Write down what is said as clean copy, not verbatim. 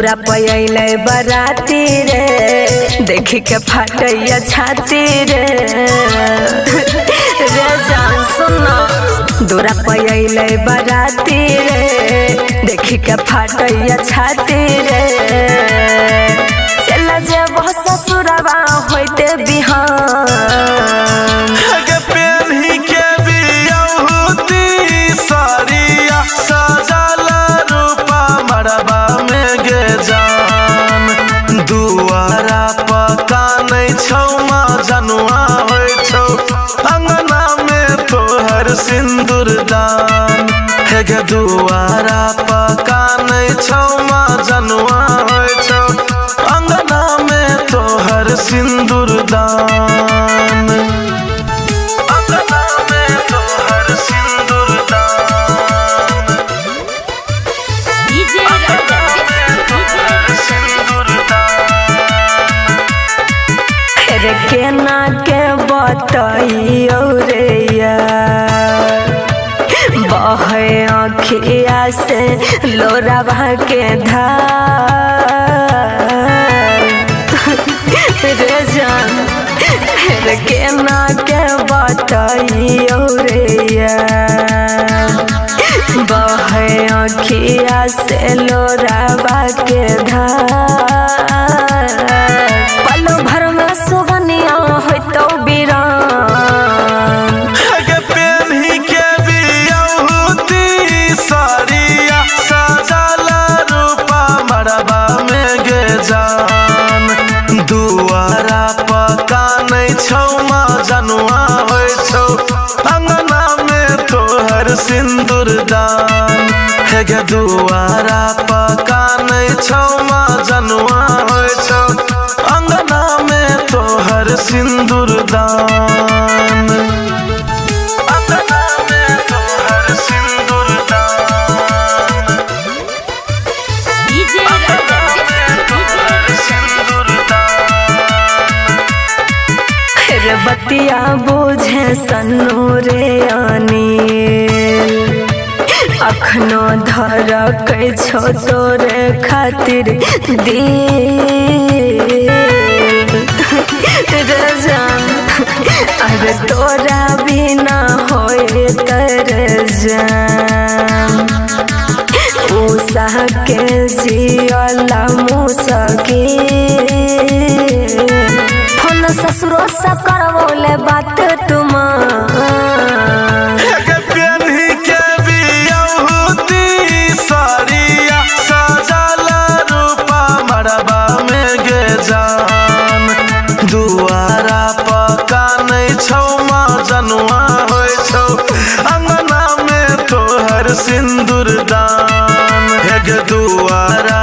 दूरा पयले बराती रे देखी के फाटैया छाती रे रे जान सुनो दूरा पयले बराती रे देखी के फाटैया छाती रे चला जे बहुत ससुरवा होते बिहान के पेन्ही के बियाहुती सारिया सजल रूपा मरबा में गे जान दुआरा पका नहीं छौ माँ जनुआ होइ छौ अंगना में तोहर सिंदूर दान हे गे दुआरा पका नहीं छौ माँ जनुआ होइ छौ अंगना में तोहर सिंदूर दान अंगना में तोहर सिंदूर दान डीजे रे केना के बतइयो रे यार बहे आँखिया से लोरावा के धार रे जान रे केना के बतइयो रे यार बहे आँखिया से लोरावा के धार पलो भर में सुगनिया होतो बीरान के पेन्ही के बियाहुती सारिया सजल रूपा मरबा में गे जान दुआरा पका नहीं छौ माँ जनुआ होइ छौ अंगना में तोहर सिंदूर दान हे गे दुआरा पका नहीं छौ माँ जनुआ होइ छौ अंगना में तोहर सिंदूर दान अंगना में तोहर सिंदूर दान डीजे सिंदूर दान रे बतिया बुझे सन्नू रे अनिल अखनो धरकै छो तोरे खातिर दिल रे जान अरे तोरा बिना होए तर जान उषा के जियला मुसकी फोन ससुरो से करवले बात तुम के पेन्ही के बियाहुती सारिया सजल रूपा मरबा में गे जान दुआरा पका नहीं छौ माँ जनुआ होइ छौ अंगना में तोहर सिंदूर दान हे गे दुआरा